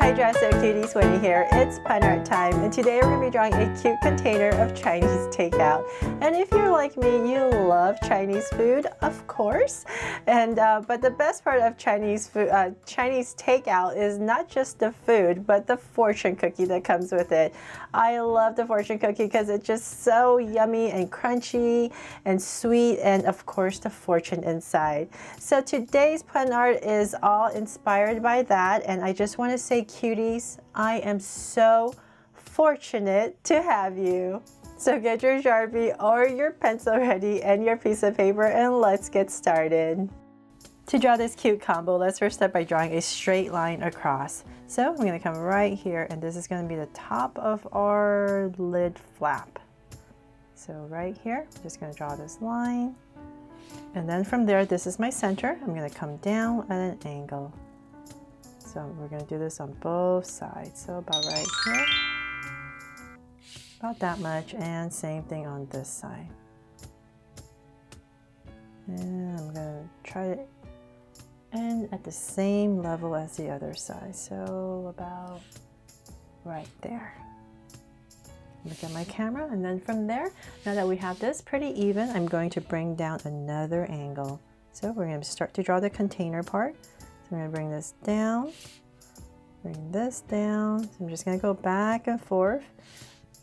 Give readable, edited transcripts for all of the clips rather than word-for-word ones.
Hi Dresser Cuties, Winnie here. It's pun art time, and today we're going to be drawing a cute container of Chinese takeout. And if you're like me, you love Chinese food, of course. And but the best part of Chinese food, Chinese takeout, is not just the food, but the fortune cookie that comes with it. I love the fortune cookie because it's just so yummy and crunchy and sweet, and of course the fortune inside. So today's pun art is all inspired by that, and I just want to say, cuties, I am so fortunate to have you. So get your Sharpie or your pencil ready and your piece of paper, and let's get started. To draw this cute combo, let's first start by drawing a straight line across. So I'm going to come right here, and this is going to be the top of our lid flap. So right here, I'm just going to draw this line. And then from there, this is my center. I'm going to come down at an angle. So we're going to do this on both sides. So about right here. About that much, and same thing on this side. And I'm going to try to end at the same level as the other side. So about right there. Look at my camera, and then from there, now that we have this pretty even, I'm going to bring down another angle. So we're going to start to draw the container part. So I'm going to bring this down, bring this down. So I'm just going to go back and forth,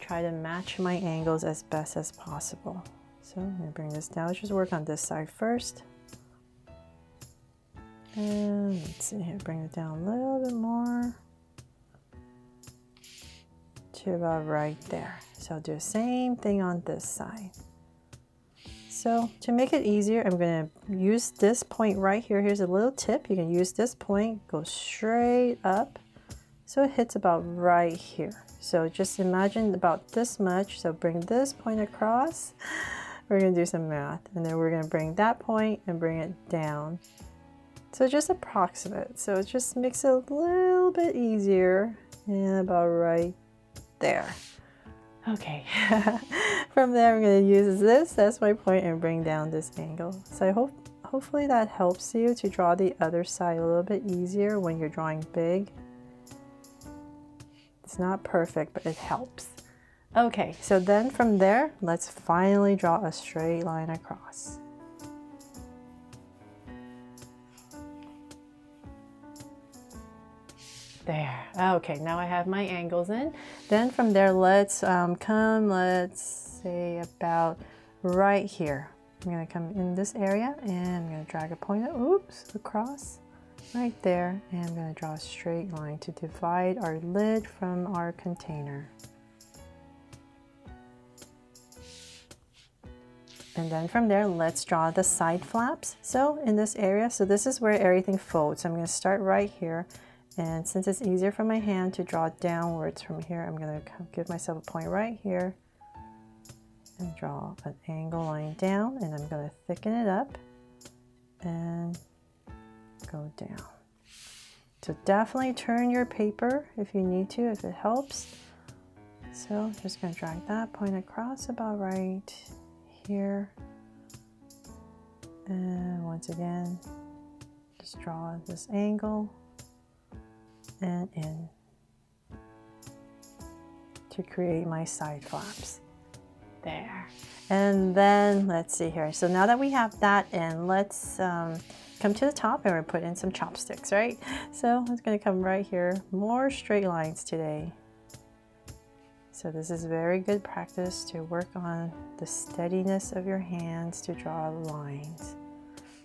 try to match my angles as best as possible. So I'm going to bring this down. Let's just work on this side first. And let's see here, bring it down a little bit more to about right there. So I'll do the same thing on this side. So to make it easier, I'm going to use this point right here. Here's a little tip. You can use this point, go straight up, so it hits about right here. So just imagine about this much. So bring this point across. We're going to do some math, and then we're going to bring that point and bring it down. So just approximate. So it just makes it a little bit easier, and about right there. Okay. From there, I'm going to use this as my point and bring down this angle. So I hopefully that helps you to draw the other side a little bit easier when you're drawing big. It's not perfect, but it helps. Okay, so then from there, let's finally draw a straight line across. There. Okay, now I have my angles in. Then from there, let's say about right here. I'm going to come in this area, and I'm going to drag a point, across right there, and I'm going to draw a straight line to divide our lid from our container. And then from there, let's draw the side flaps. So in this area, so this is where everything folds. So I'm going to start right here. And since it's easier for my hand to draw downwards from here, I'm going to give myself a point right here and draw an angle line down, and I'm going to thicken it up and go down. So definitely turn your paper if you need to, if it helps. So I'm just going to drag that point across about right here. And once again, just draw this angle and in to create my side flaps. There. And then let's see here. So now that we have that in, let's come to the top, and we're put in some chopsticks, right? So it's going to come right here. More straight lines today. So this is very good practice to work on the steadiness of your hands to draw lines.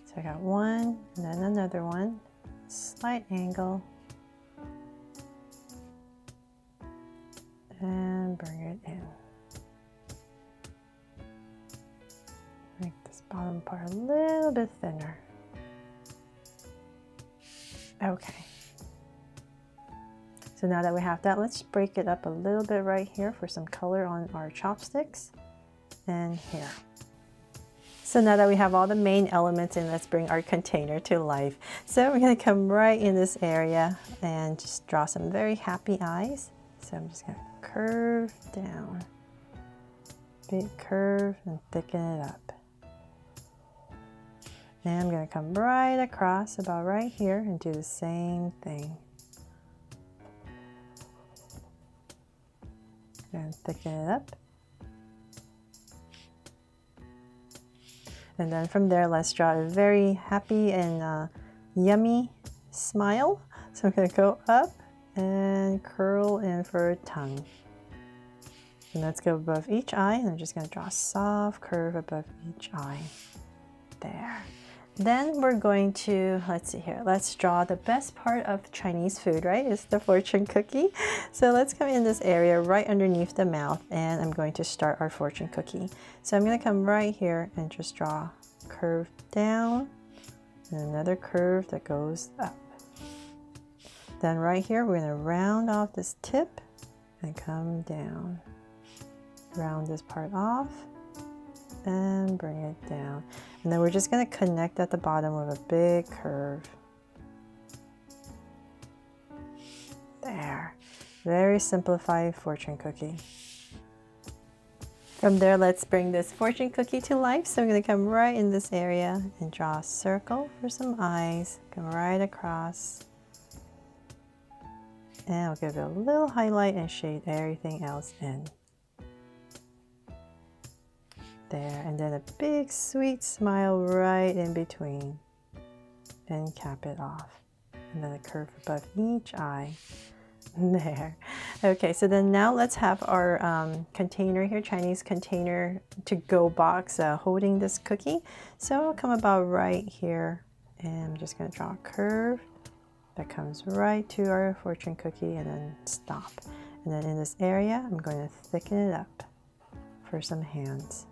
So I got one, and then another one, slight angle, and bring it in. Make this bottom part a little bit thinner. Okay. So now that we have that, let's break it up a little bit right here for some color on our chopsticks and here. So now that we have all the main elements in, let's bring our container to life. So we're going to come right in this area and just draw some very happy eyes. So I'm just going to curve down, big curve, and thicken it up. And I'm going to come right across about right here and do the same thing. And thicken it up. And then from there, let's draw a very happy and yummy smile. So I'm going to go up and curl in for a tongue. And let's go above each eye. And I'm just going to draw a soft curve above each eye. There. Then we're going to, let's see here, let's draw the best part of Chinese food, right? It's the fortune cookie. So let's come in this area right underneath the mouth, and I'm going to start our fortune cookie. So I'm going to come right here and just draw a curve down and another curve that goes up. Then right here, we're going to round off this tip and come down. Round this part off and bring it down. And then we're just going to connect at the bottom with a big curve. There. Very simplified fortune cookie. From there, let's bring this fortune cookie to life. So I'm going to come right in this area and draw a circle for some eyes. Come right across. And I'll give it a little highlight and shade everything else in. There, and then a big sweet smile right in between, and cap it off, and then a curve above each eye. There. Okay, so then now let's have our container here, Chinese container to go box holding this cookie. So I'll come about right here, and I'm just going to draw a curve that comes right to our fortune cookie and then stop. And then in this area, I'm going to thicken it up for some hands.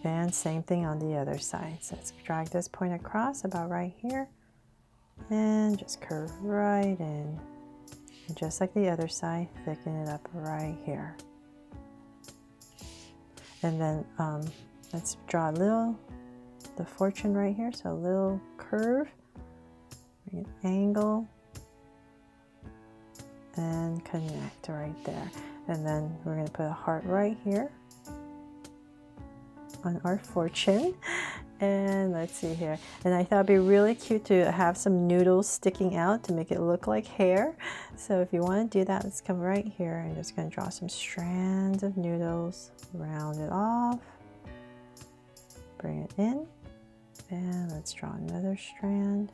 And same thing on the other side. So let's drag this point across about right here and just curve right in. And just like the other side, thicken it up right here. And then let's draw a little, the fortune right here. So a little curve, bring an angle, and connect right there. And then we're going to put a heart right here on our fortune. And let's see here, and I thought it'd be really cute to have some noodles sticking out to make it look like hair. So if you want to do that, let's come right here and just going to draw some strands of noodles, round it off, bring it in, and let's draw another strand,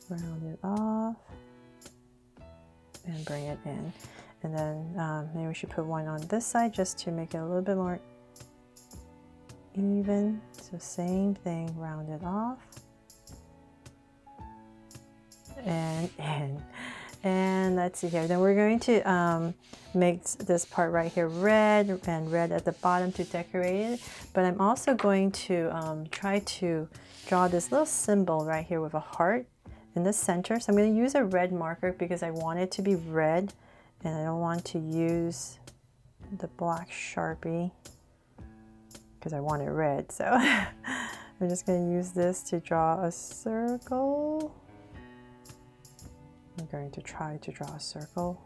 round it off, and bring it in. And then maybe we should put one on this side just to make it a little bit more even. So same thing, round it off and in. And let's see here. Then we're going to make this part right here red, and red at the bottom to decorate it. But I'm also going to try to draw this little symbol right here with a heart in the center. So I'm going to use a red marker because I want it to be red. And I don't want to use the black Sharpie because I want it red. So I'm just going to use this to draw a circle. I'm going to try to draw a circle.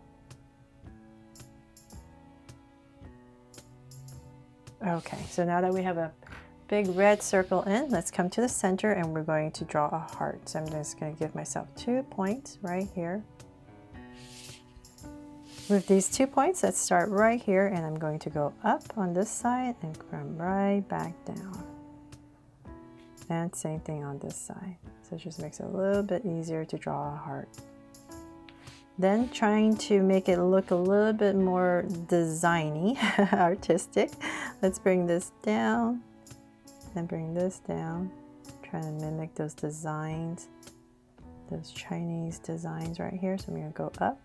Okay, so now that we have a big red circle in, let's come to the center and we're going to draw a heart. So I'm just going to give myself 2 points right here. With these 2 points, let's start right here, and I'm going to go up on this side and come right back down. And same thing on this side. So it just makes it a little bit easier to draw a heart. Then trying to make it look a little bit more designy, artistic. Let's bring this down and bring this down. Trying to mimic those designs, those Chinese designs right here. So I'm going to go up.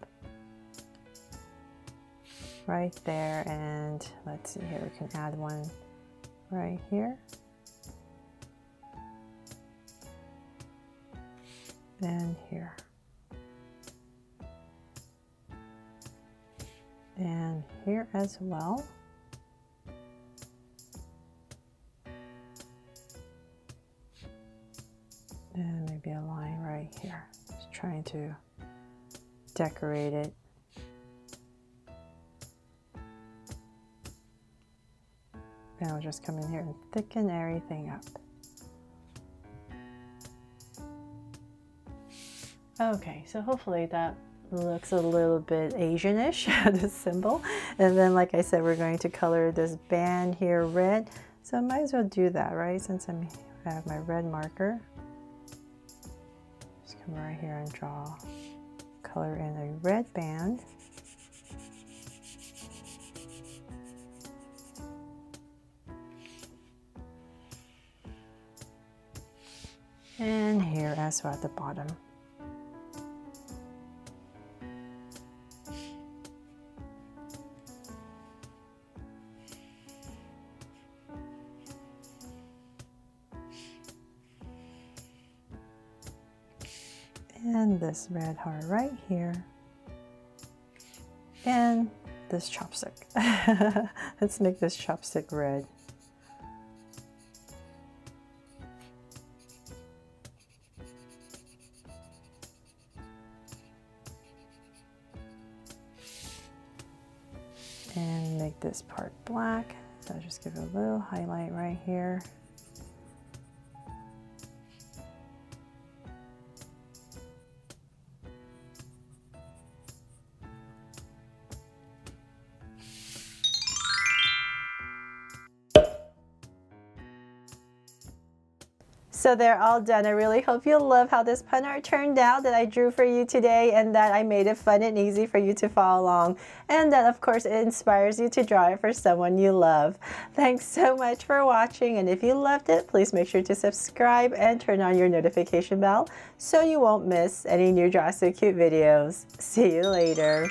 Right there, and let's see here, we can add one right here. And here. And here as well. And maybe a line right here. Just trying to decorate it. And I'll just come in here and thicken everything up. Okay, so hopefully that Looks a little bit Asian-ish, the symbol. And then, like I said, we're going to color this band here red. So I might as well do that, right? Since I have my red marker. Just come right here and draw, color in a red band. And here as well at the bottom. And this red heart right here. And this chopstick. Let's make this chopstick red. And make this part black. So I'll just give it a little highlight right here. So they're all done. I really hope you love how this pun art turned out that I drew for you today, and that I made it fun and easy for you to follow along, and that of course it inspires you to draw it for someone you love. Thanks so much for watching, and if you loved it, please make sure to subscribe and turn on your notification bell so you won't miss any new Draw So Cute videos. See you later.